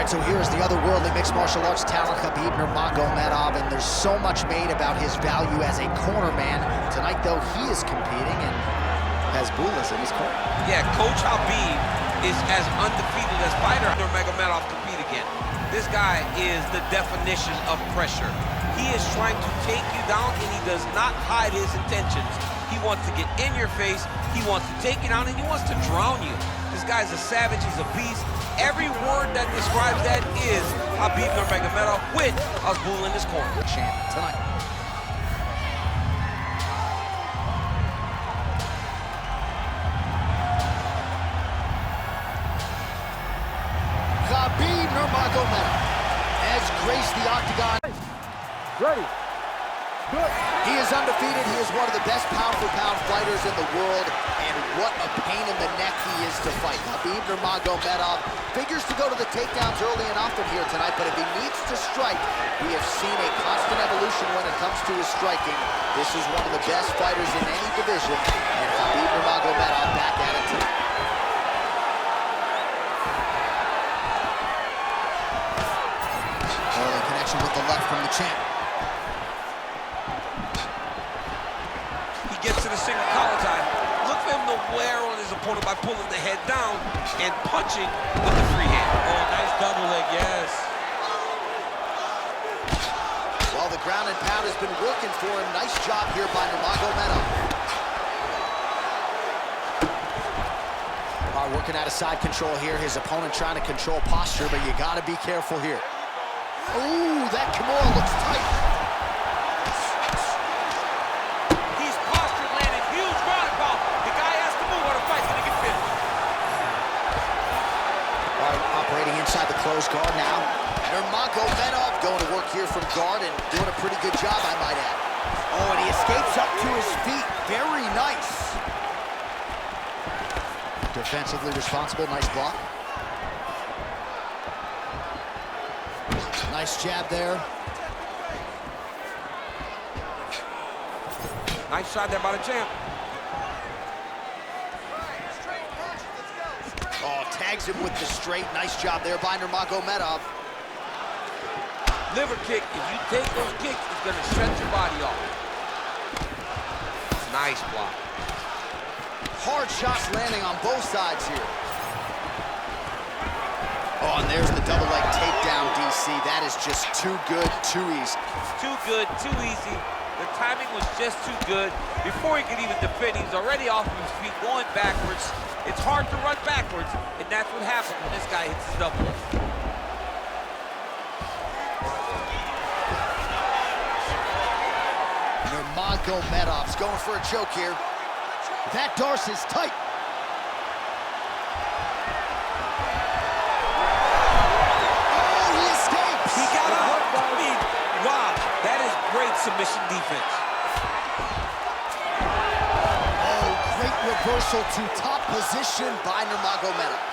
right, so here's the otherworldly mixed martial arts talent, Khabib Nurmagomedov, and there's so much made about his value as a corner man. Tonight, though, he is competing and has Bulas in his corner. Yeah, Coach Habib is as undefeated as fighter Nurmagomedov compete again. This guy is the definition of pressure. He is trying to take you down, and he does not hide his intentions. He wants to get in your face, he wants to take you down, and he wants to drown you. This guy's a savage, he's a beast. Every word that describes that is Khabib Nurmagomedov with Abdul in his corner. Champ tonight. Khabib Nurmagomedov has graced the octagon. Ready. Good. He is undefeated. He is one of the best pound-for-pound fighters in the world, and what a pain in the neck he is to fight. Khabib Nurmagomedov figures to go to the takedowns early and often here tonight, but if he needs to strike, we have seen a constant evolution when it comes to his striking. This is one of the best fighters in any division, and Khabib Nurmagomedov back at it tonight. Early connection with the left from the champ. Gets to the single collar tie. Look for him to wear on his opponent by pulling the head down and punching with the free hand. Oh, nice double leg, yes. Well, the ground and pound has been working for him. Nice job here by Nurmagomedov. Working out of side control here. His opponent trying to control posture, but you got to be careful here. Ooh, that Kimura looks tight. Operating inside the closed guard now. Nurmagomedov going to work here from guard and doing a pretty good job, I might add. Oh, and he escapes up to his feet. Very nice. Defensively responsible, nice block. Nice jab there. Nice shot there by the champ. Oh, tags him with the straight. Nice job there by Nurmagomedov. Liver kick, if you take those kicks, it's going to stretch your body off. Nice block. Hard shots landing on both sides here. Oh, and there's the double leg takedown, DC. That is just too good, too easy. Too good, too easy. The timing was just too good. Before he could even defend, he's already off of his feet, going backwards. It's hard to run backwards, and that's what happens when this guy hits his double leg. Nurmagomedov's going for a choke here. That Darce is tight. Oh, he escapes. He got out. I mean, wow, that is great submission defense. Reversal to top position by Nurmagomedov.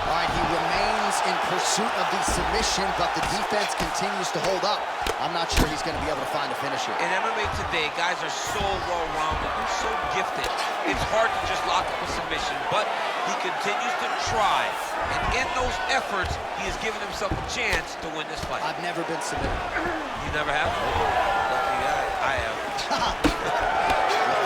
All right, he remains in pursuit of the submission, but the defense continues to hold up. I'm not sure he's going to be able to find a finisher. In MMA today, guys are so well-rounded, they're so gifted. It's hard to just lock up a submission, but he continues to try. And in those efforts, he has given himself a chance to win this fight. I've never been submitted. You never have? Lucky guy. I have.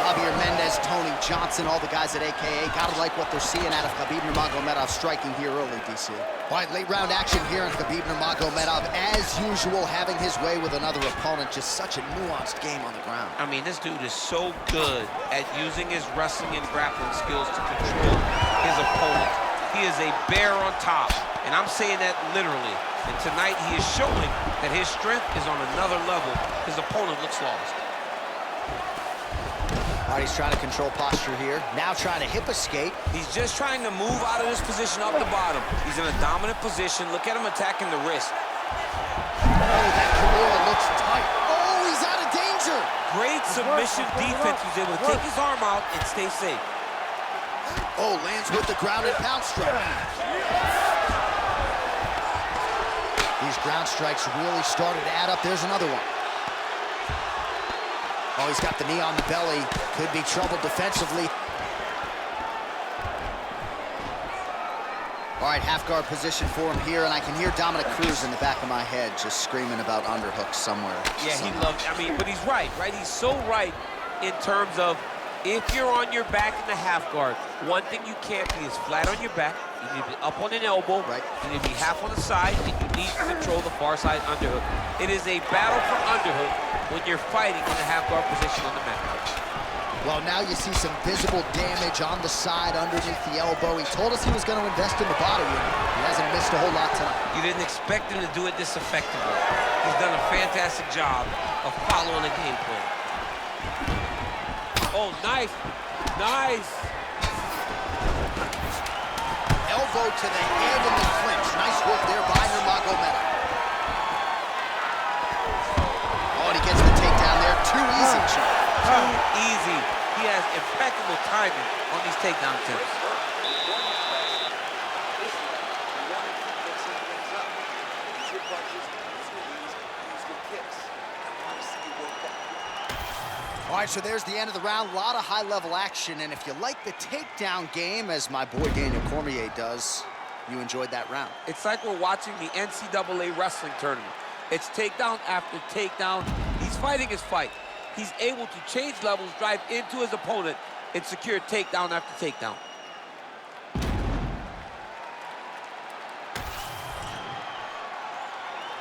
Javier Mendez, Tony Johnson, all the guys at AKA. Gotta like what they're seeing out of Khabib Nurmagomedov striking here early, DC. All right, late round action here on Khabib Nurmagomedov. As usual, having his way with another opponent. Just such a nuanced game on the ground. I mean, this dude is so good at using his wrestling and grappling skills to control his opponent. He is a bear on top, and I'm saying that literally. And tonight, he is showing that his strength is on another level. His opponent looks lost. All right, he's trying to control posture here. Now trying to hip escape. He's just trying to move out of this position up the bottom. He's in a dominant position. Look at him attacking the wrist. Oh, that Kimura looks tight. Oh, he's out of danger. Great submission defense. He's able to take his arm out and stay safe. Oh, lands with the ground and pound strike. These ground strikes really started to add up. There's another one. Oh, he's got the knee on the belly. Could be trouble defensively. All right, half guard position for him here, and I can hear Dominic Cruz in the back of my head just screaming about underhooks somewhere. Yeah, he loves, but he's right? He's so right in terms of if you're on your back in the half guard, one thing you can't be is flat on your back. You need to be up on an elbow. Right. You need to be half on the side, and you need to control the far side underhook. It is a battle for underhook when you're fighting in the half guard position on the mat. Well, now you see some visible damage on the side underneath the elbow. He told us he was going to invest in the body, and he hasn't missed a whole lot tonight. You didn't expect him to do it this effectively. He's done a fantastic job of following the game plan. Oh, nice. Nice. Elbow to the head in the clinch. Nice work there by Nurmagomedov. Oh, and he gets the takedown there. Too easy, Chief. Too easy. He has impeccable timing on these takedown attempts. All right, so there's the end of the round. A lot of high-level action, and if you like the takedown game, as my boy Daniel Cormier does, you enjoyed that round. It's like we're watching the NCAA wrestling tournament. It's takedown after takedown. He's fighting his fight. He's able to change levels, drive into his opponent, and secure takedown after takedown.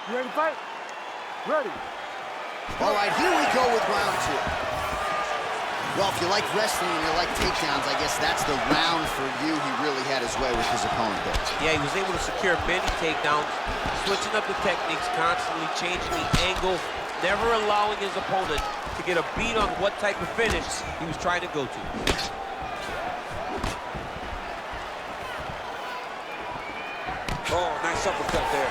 You ready to fight? Ready. All right, here we go with round two. Well, if you like wrestling and you like takedowns, I guess that's the round for you. He really had his way with his opponent there. Yeah, he was able to secure many takedowns, switching up the techniques, constantly changing the angle, never allowing his opponent to get a beat on what type of finish he was trying to go to. Oh, nice uppercut there.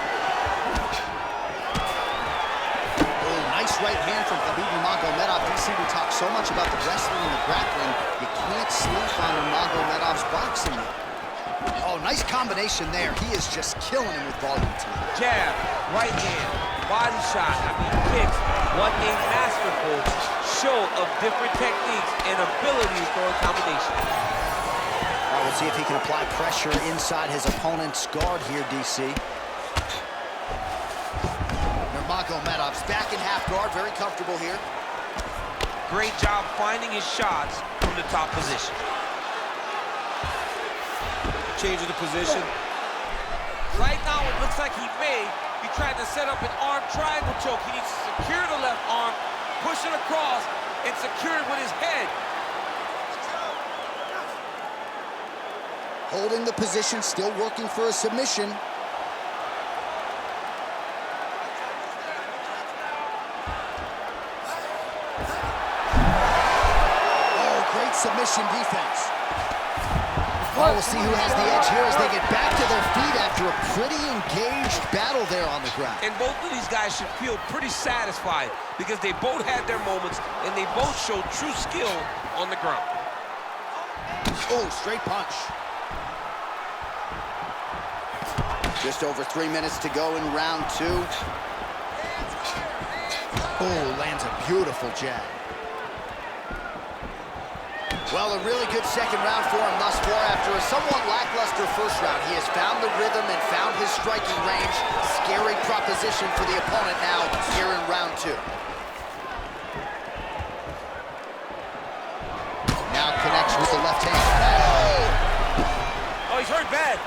Nice right hand from Khabib Nurmagomedov. DC, we talk so much about the wrestling and the grappling. You can't sleep on Nurmagomedov's boxing. Oh, nice combination there. He is just killing him with volume tonight. Jab, right hand, body shot, kicks. What a masterful show of different techniques and ability to throw a combination. All right, we'll see if he can apply pressure inside his opponent's guard here, DC. Nurmagomedov's back in half guard, very comfortable here. Great job finding his shots from the top position. Change of the position. Right now, it looks like he may be trying to set up an arm triangle choke. He needs to secure the left arm, push it across, and secure it with his head. Holding the position, still working for a submission. Submission defense. Well, we'll see who has the edge here as they get back to their feet after a pretty engaged battle there on the ground. And both of these guys should feel pretty satisfied because they both had their moments and they both showed true skill on the ground. Oh, straight punch. Just over 3 minutes to go in round two. Oh, lands a beautiful jab. Well, a really good second round for him thus far. After a somewhat lackluster first round, he has found the rhythm and found his striking range. Scary proposition for the opponent now here in round two. Now connects with the left hand. Oh, he's hurt bad.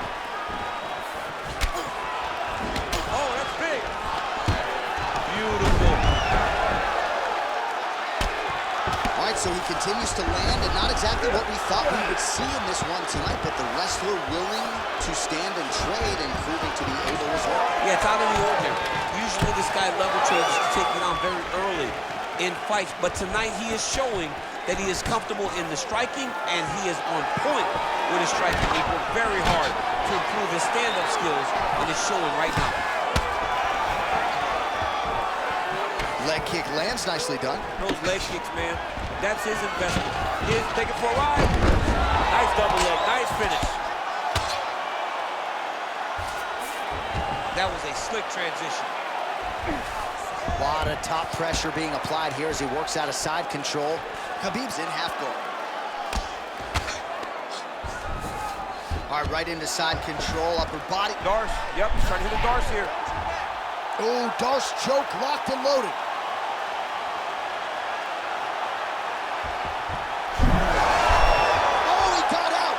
Oh, that's big. Beautiful. So he continues to land, and not exactly what we thought we would see in this one tonight, but the wrestler willing to stand and trade and proving to be able as well. Yeah, it's out of the ordinary. Usually this guy level trades to take it on very early in fights, but tonight he is showing that he is comfortable in the striking, and he is on point with his striking. He worked very hard to improve his stand-up skills, and it's showing right now. Leg kick lands, nicely done. Those leg kicks, man. That's his investment. He's taking for a ride. Nice double leg, nice finish. That was a slick transition. A lot of top pressure being applied here as he works out of side control. Khabib's in half guard. All All right, right into side control, upper body. Darce, yep, he's trying to hit a Darce here. Oh, Darce choke, locked and loaded. Oh, he got out.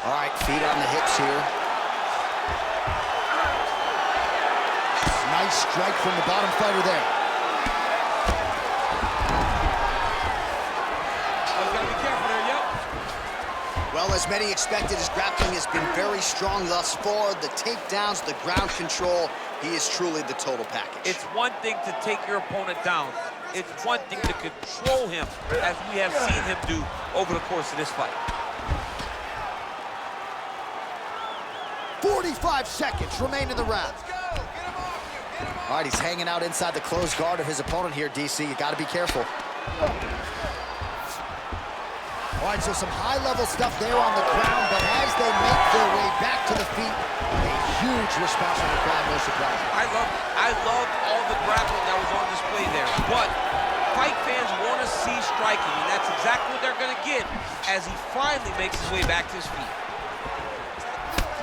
All right, feet on the hips here. Nice strike from the bottom fighter there. Well, as many expected, his grappling has been very strong thus far. The takedowns, the ground control, he is truly the total package. It's one thing to take your opponent down. It's one thing to control him, as we have seen him do over the course of this fight. 45 seconds remain in the round. All right, he's hanging out inside the closed guard of his opponent here, DC. You got to be careful. All right, so some high-level stuff there on the ground, but as they make their way back to the feet, a huge response from the crowd, no surprise. I love all the grappling that was on display there, but fight fans want to see striking, and that's exactly what they're going to get as he finally makes his way back to his feet.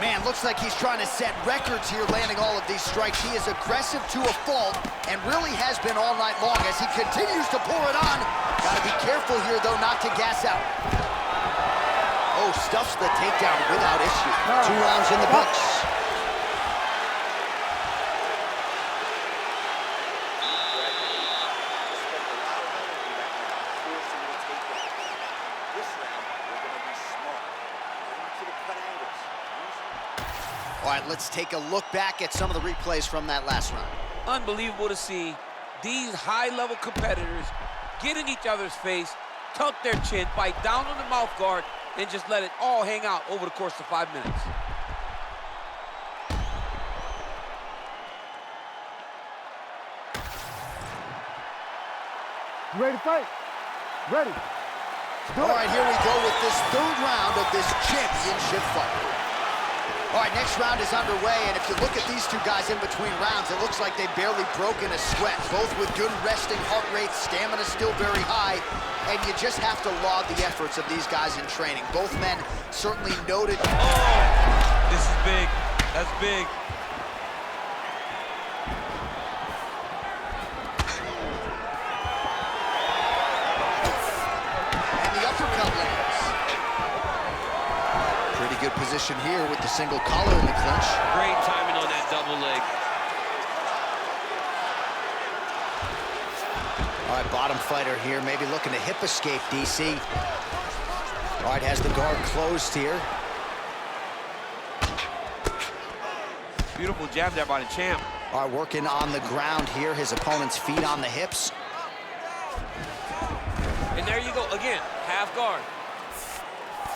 Man, looks like he's trying to set records here, landing all of these strikes. He is aggressive to a fault, and really has been all night long as he continues to pour it on. Gotta be careful here, though, not to gas out. Oh, stuffs the takedown without issue. 2 rounds in the books. All right, let's take a look back at some of the replays from that last round. Unbelievable to see these high-level competitors get in each other's face, tuck their chin, bite down on the mouth guard, and just let it all hang out over the course of 5 minutes. You ready to fight? Ready. All right, here we go with this 3rd round of this championship fight. All right, next round is underway, and if you look at these two guys in between rounds, it looks like they've barely broken a sweat. Both with good resting heart rates, stamina still very high, and you just have to laud the efforts of these guys in training. Both men certainly noted. Oh, this is big. That's big. And the uppercut lands. Pretty good position here with the single collar in the clinch. Great timing on that double leg. All right, bottom fighter here, maybe looking to hip escape, DC. All right, has the guard closed here. Beautiful jab there by the champ. All right, working on the ground here, his opponent's feet on the hips. And there you go, again, half guard.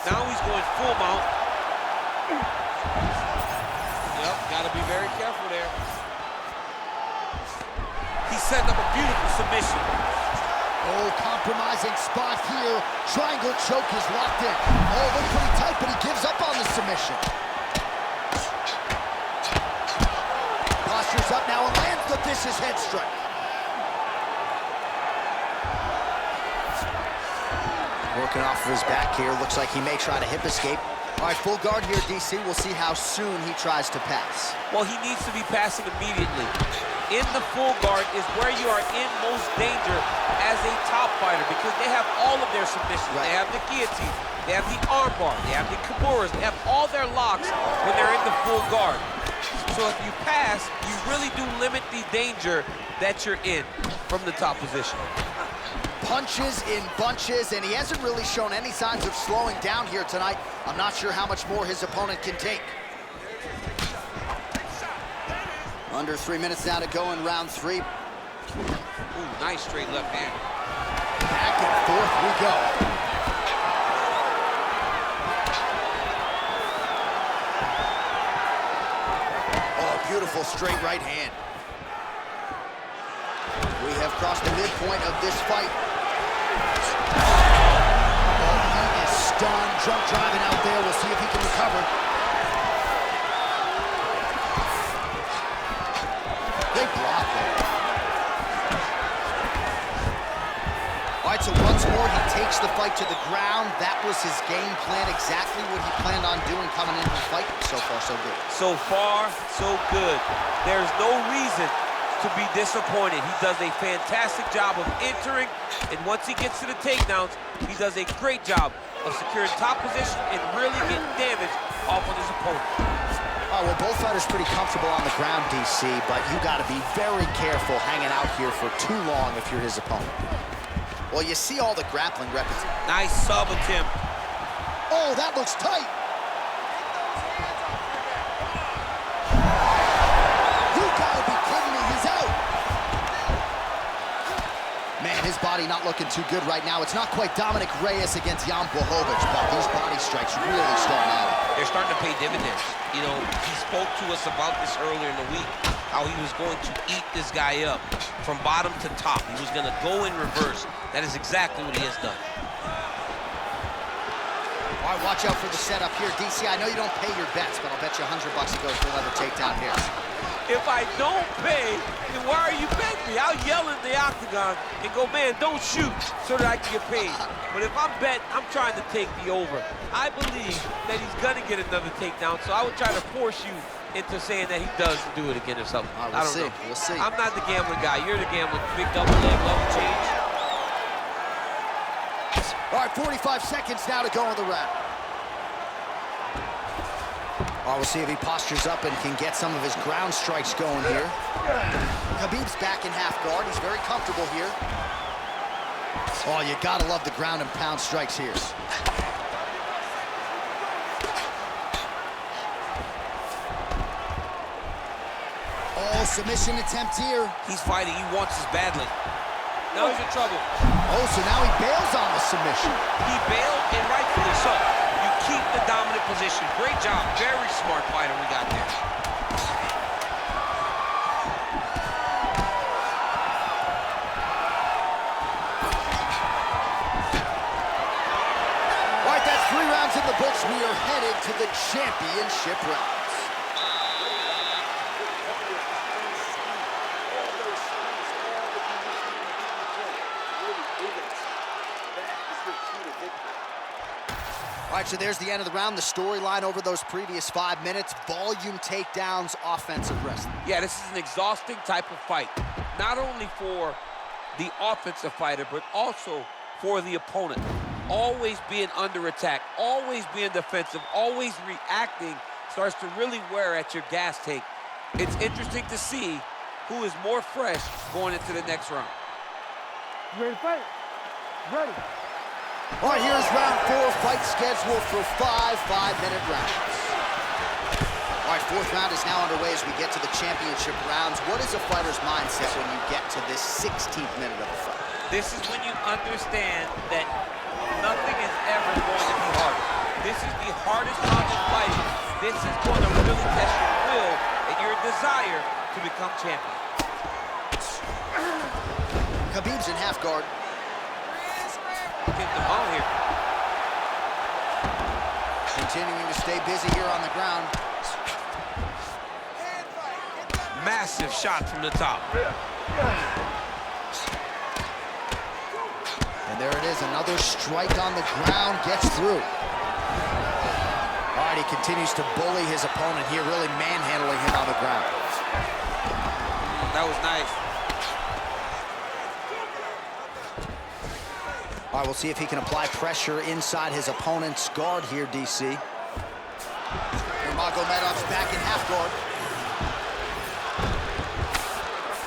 Now he's going full mount. Yep, gotta be very careful there. He's setting up a beautiful submission. Oh, compromising spot here. Triangle choke is locked in. Oh, looks pretty tight, but he gives up on the submission. Postures up now and lands the vicious head strike. Working off of his back here. Looks like he may try to hip escape. All right, full guard here, DC. We'll see how soon he tries to pass. Well, he needs to be passing immediately. In the full guard is where you are in most danger as a top fighter, because they have all of their submissions. Right. They have the guillotine, they have the armbar, they have the kimuras, they have all their locks when they're in the full guard. So if you pass, you really do limit the danger that you're in from the top position. Punches in bunches, and he hasn't really shown any signs of slowing down here tonight. I'm not sure how much more his opponent can take. Under 3 minutes now to go in round 3. Ooh, nice straight left hand. Back and forth we go. Oh, beautiful straight right hand. We have crossed the midpoint of this fight. Oh, he is stunned. Drunk driving out there. We'll see if he can recover. Great block there. right, so once more, he takes the fight to the ground. That was his game plan, exactly what he planned on doing coming into the fight. So far, so good. So far, so good. There's no reason to be disappointed. He does a fantastic job of entering, and once he gets to the takedowns, he does a great job of securing top position and really getting damage off on his opponent. Oh, well, both fighters pretty comfortable on the ground, DC, but you got to be very careful hanging out here for too long if you're his opponent. Well, you see all the grappling repetitions. Nice sub attempt. Oh, that looks tight. You gotta be kidding me, he's out. Man, his body not looking too good right now. It's not quite Dominic Reyes against Jan Blachowicz, but these body strikes really starting out. They're starting to pay dividends. You know, he spoke to us about this earlier in the week, how he was going to eat this guy up from bottom to top. He was going to go in reverse. That is exactly what he has done. All right, watch out for the setup here, DC. I know you don't pay your bets, but I'll bet you $100 he goes for another takedown here. If I don't pay, then why are you betting me? I'll yell in the octagon and go, man, don't shoot, so that I can get paid. But if I'm betting, I'm trying to take the over. I believe that he's going to get another takedown, so I would try to force you into saying that he does do it again or something. We'll I don't see. know. We'll see. I'm not the gambling guy. You're the gambler. Big double leg, level change. All right, 45 seconds now to go in the round. All right, we'll see if he postures up and can get some of his ground strikes going here. Khabib's back in half guard. He's very comfortable here. Oh, you gotta love the ground and pound strikes here. Oh, submission attempt here. He's fighting. He wants this badly. Now he's in trouble. Oh, so now he bails on the submission. He bailed, and rightfully so. You keep the dominant position. Great job. Very smart fighter we got there. All right, that's 3 rounds in the books. We are headed to the championship rounds. All right, so there's the end of the round. The storyline over those previous 5 minutes, volume takedowns, offensive wrestling. Yeah, this is an exhausting type of fight. Not only for the offensive fighter, but also for the opponent. Always being under attack, always being defensive, always reacting starts to really wear at your gas tank. It's interesting to see who is more fresh going into the next round. You ready to fight? Ready. All right, here's round 4, fight scheduled for 5 5-minute rounds. All right, 4th round is now underway as we get to the championship rounds. What is a fighter's mindset when you get to this 16th minute of a fight? This is when you understand that nothing is ever going to be hard. This is the hardest round of fighting. This is going to really test your will and your desire to become champion. Khabib's in half guard. Get the ball here. Continuing to stay busy here on the ground. Massive shot from the top. And there it is, another strike on the ground, gets through. All right, he continues to bully his opponent here, really manhandling him on the ground. That was nice. All right, we'll see if he can apply pressure inside his opponent's guard here, DC. Nurmagomedov's back in half guard.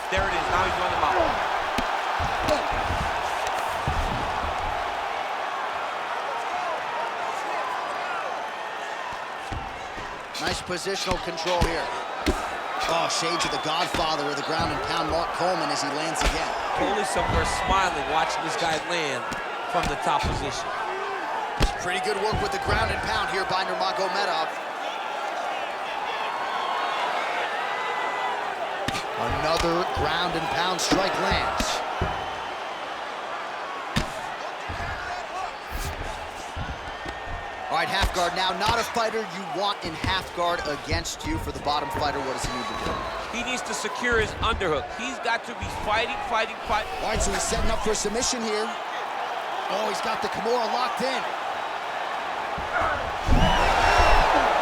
There it is, now he's running him out. Nice positional control here. Oh, shades of the godfather of the ground and pound, Mark Coleman, as he lands again. Only somewhere smiling watching this guy land from the top position. Pretty good work with the ground and pound here by Nurmagomedov. Another ground and pound strike lands. All right, half guard now. Not a fighter you want in half guard against you. For the bottom fighter, what does he need to do? He needs to secure his underhook. He's got to be fighting. All right, so he's setting up for a submission here. Oh, he's got the Kimura locked in.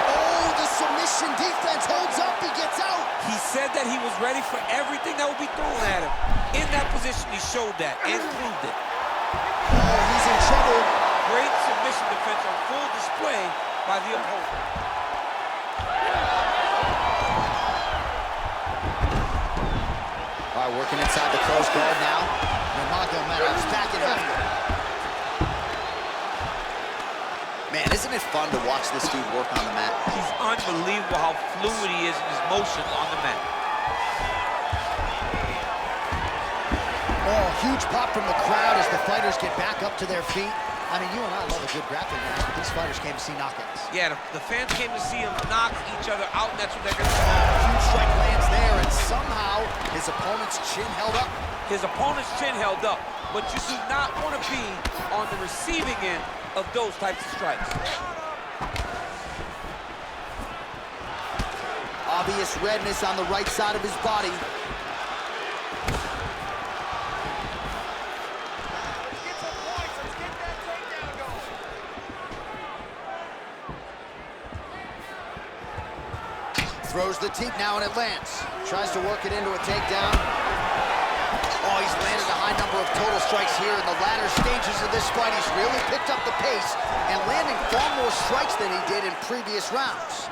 Oh, the submission defense holds up, he gets out. He said that he was ready for everything that would be thrown at him. In that position, he showed that and proved it. Oh, he's in trouble. Great submission defense on full display by the opponent. All right, working inside the close guard now. Nurmagomedov's backing up. Man, isn't it fun to watch this dude work on the mat? He's unbelievable how fluid he is in his motion on the mat. Oh, huge pop from the crowd as the fighters get back up to their feet. I mean, you and I love a good grappling match, but these fighters came to see knockouts. Yeah, the fans came to see him knock each other out, and that's what they're going to do. Huge strike lands there, and somehow his opponent's chin held up. His opponent's chin held up, but you do not want to be on the receiving end of those types of strikes. Obvious redness on the right side of his body. Throws the teep now, and it lands. Tries to work it into a takedown. Oh, he's landed a high number of total strikes here in the latter stages of this fight. He's really picked up the pace and landing far more strikes than he did in previous rounds.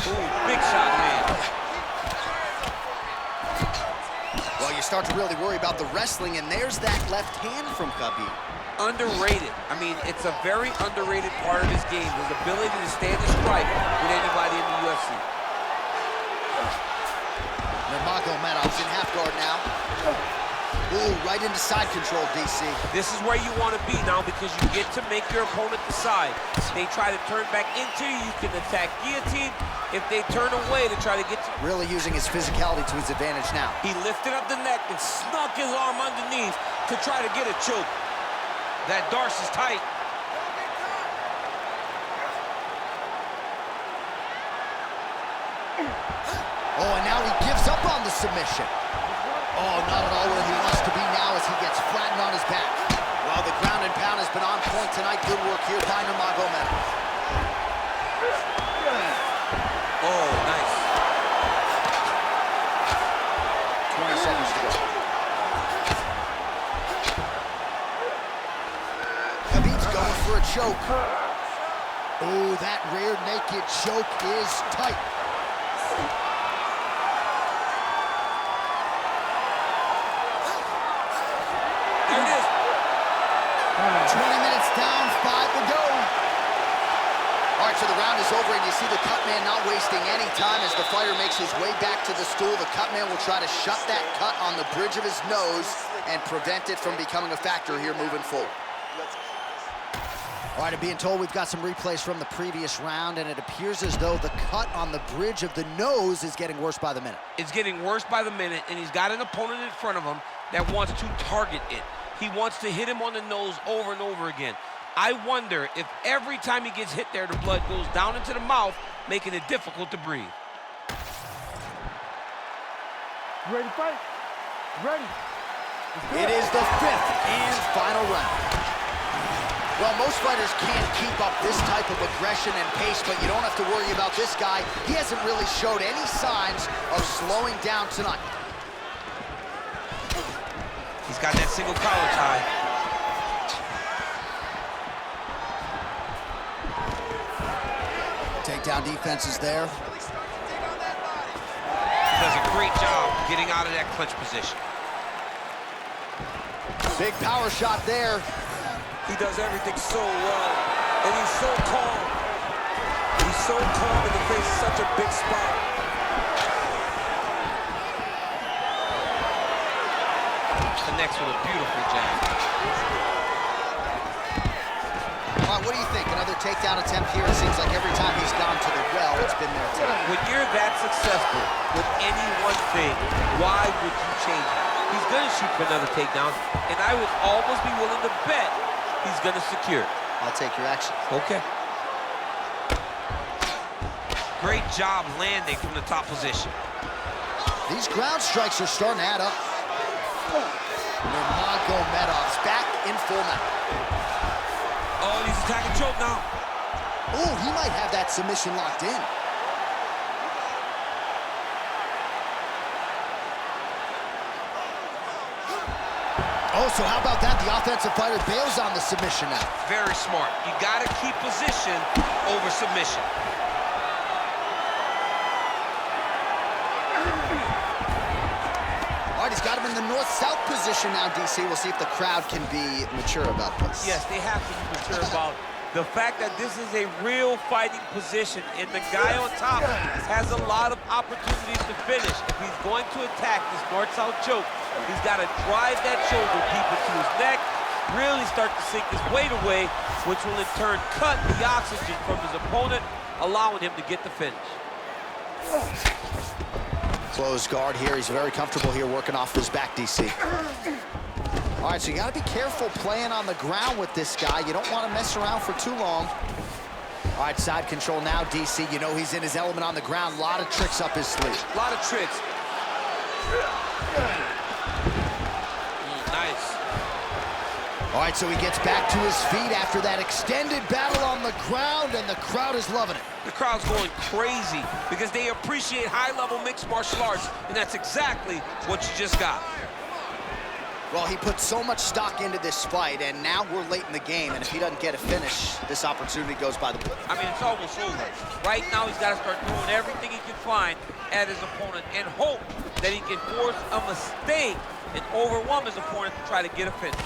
Ooh, big shot, man. Well, you start to really worry about the wrestling, and there's that left hand from Khabib. Underrated. I mean, it's a very underrated part of his game, his ability to stand a strike with anybody in the UFC. Nurmagomedov's in half guard now. Ooh, right into side control, DC. This is where you want to be now because you get to make your opponent decide. They try to turn back into you, you can attack guillotine. If they turn away to try to get to... Really using his physicality to his advantage now. He lifted up the neck and snuck his arm underneath to try to get a choke. That Darce is tight. Oh, and now he gives up on the submission. Oh, not at all where he wants to be now as he gets flattened on his back. Well, the ground and pound has been on point tonight. Good work here by Nurmagomedov. Oh, nice. 20 seconds to go. Khabib's going for a choke. Oh, that rear naked choke is tight. There it is. 20 minutes down, 5 to go. All right, so the round is over, and you see the cut man not wasting any time as the fighter makes his way back to the stool. The cut man will try to shut that cut on the bridge of his nose and prevent it from becoming a factor here moving forward. All right, I'm being told we've got some replays from the previous round, and it appears as though the cut on the bridge of the nose is getting worse by the minute. It's getting worse by the minute, and he's got an opponent in front of him that wants to target it. He wants to hit him on the nose over and over again. I wonder if every time he gets hit there, the blood goes down into the mouth, making it difficult to breathe. You ready to fight? Ready. It is the 5th and final round. Well, most fighters can't keep up this type of aggression and pace, but you don't have to worry about this guy. He hasn't really showed any signs of slowing down tonight. He's got that single collar tie. Takedown defense is there. He does a great job getting out of that clinch position. Big power shot there. He does everything so well, and he's so calm. He's so calm in the face of such a big spot. Connects with a beautiful jab. All right, what do you think? Another takedown attempt here. It seems like every time he's gone to the well, it's been there tonight. When you're that successful with any one thing, why would you change it? He's going to shoot for another takedown, and I would almost be willing to bet he's going to secure it. I'll take your action. Okay. Great job landing from the top position. These ground strikes are starting to add up. Nurmagomedov's back in full mount. Oh, he's attacking choke now. Oh, he might have that submission locked in. Oh, so how about that? The offensive fighter bails on the submission now. Very smart. You gotta keep position over submission. All right, he's got him in the north-south position now, DC. We'll see if the crowd can be mature about this. Yes, they have to be mature about the fact that this is a real fighting position, and the guy on top has a lot of opportunities to finish. If he's going to attack this north-south choke, he's got to drive that shoulder deep into his neck, really start to sink his weight away, which will in turn cut the oxygen from his opponent, allowing him to get the finish. Closed guard here. He's very comfortable here working off his back, DC. All right, so you got to be careful playing on the ground with this guy. You don't want to mess around for too long. All right, side control now, DC. You know he's in his element on the ground. A lot of tricks up his sleeve. A lot of tricks. Nice. All right, so he gets back to his feet after that extended battle on the ground, and the crowd is loving it. The crowd's going crazy because they appreciate high-level mixed martial arts, and that's exactly what you just got. Well, he put so much stock into this fight, and now we're late in the game, and if he doesn't get a finish, this opportunity goes by the book. I mean, it's almost over. Right now, he's got to start throwing everything he can find at his opponent and hope that he can force a mistake and overwhelm his opponent to try to get a finish.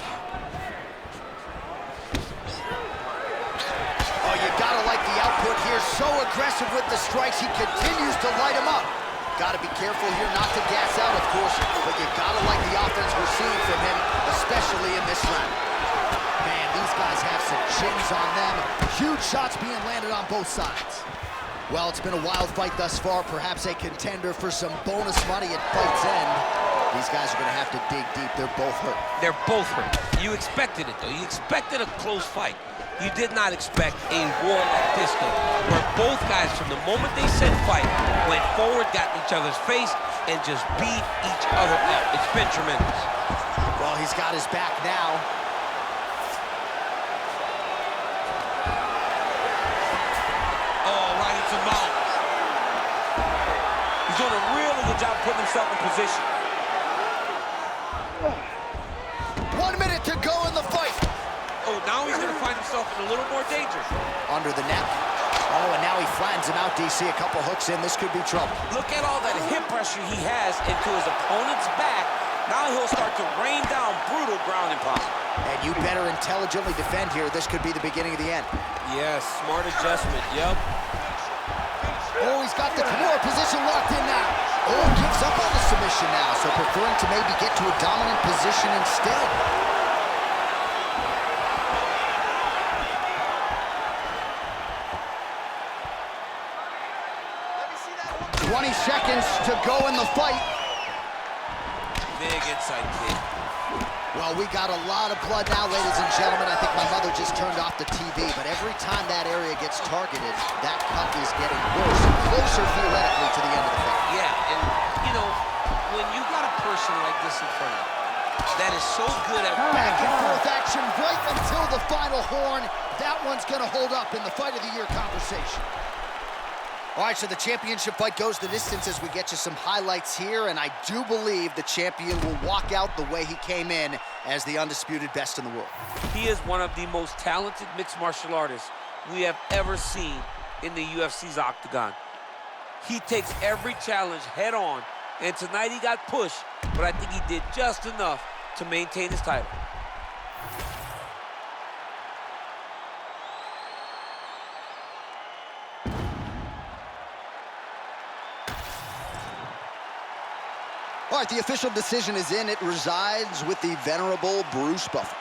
Oh, you gotta like the output here. So aggressive with the strikes, he continues to light him up. Got to be careful here not to gas out, of course, but you got to like the offense we're seeing from him, especially in this round. Man, these guys have some chins on them. Huge shots being landed on both sides. Well, it's been a wild fight thus far, perhaps a contender for some bonus money at fight's end. These guys are going to have to dig deep. They're both hurt. They're both hurt. You expected it, though. You expected a close fight. You did not expect a war like this, though, where both guys, from the moment they said fight, went forward, got in each other's face, and just beat each other up. It's been tremendous. Well, he's got his back now. Oh, right into mount. He's doing a really good job putting himself in position. 1 minute to go in the fight. Oh, now he's going to find himself in a little more danger. Under the neck. Oh, and now he flattens him out, DC. A couple hooks in. This could be trouble. Look at all that hip pressure he has into his opponent's back. Now he'll start to rain down brutal ground and pound. And you better intelligently defend here. This could be the beginning of the end. Yes, smart adjustment. Yep. Oh, he's got the Kimura position locked in now. Oh, gives up on the submission now. So preferring to maybe get to a dominant position instead. 20 seconds to go in the fight. Big inside kick. Well, we got a lot of blood now, ladies and gentlemen. I think my mother just turned off the TV, but every time that area gets targeted, that cut is getting worse and closer theoretically to the end of the fight. Yeah, and, you know, when you got a person like this in front of you, that is so good at back and forth action right until the final horn. That one's going to hold up in the Fight of the Year conversation. All right, so the championship fight goes the distance as we get you some highlights here, and I do believe the champion will walk out the way he came in as the undisputed best in the world. He is one of the most talented mixed martial artists we have ever seen in the UFC's octagon. He takes every challenge head on, and tonight he got pushed, but I think he did just enough to maintain his title. All right, the official decision is in. It resides with the venerable Bruce Buffer.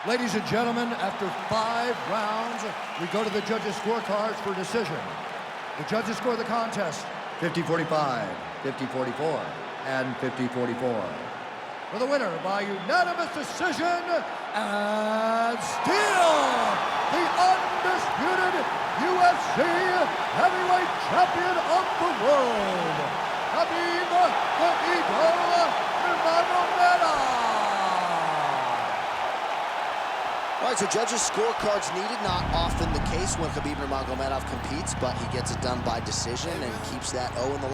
Ladies and gentlemen, after 5 rounds, we go to the judges' scorecards for decision. The judges score the contest 50-45, 50-44, and 50-44. For the winner by unanimous decision, and still the undisputed UFC heavyweight champion of the world, Khabib the Eagle Nurmagomedov. right, so judges' scorecards needed. Not often the case when Khabib Nurmagomedov competes, but he gets it done by decision and keeps that O in the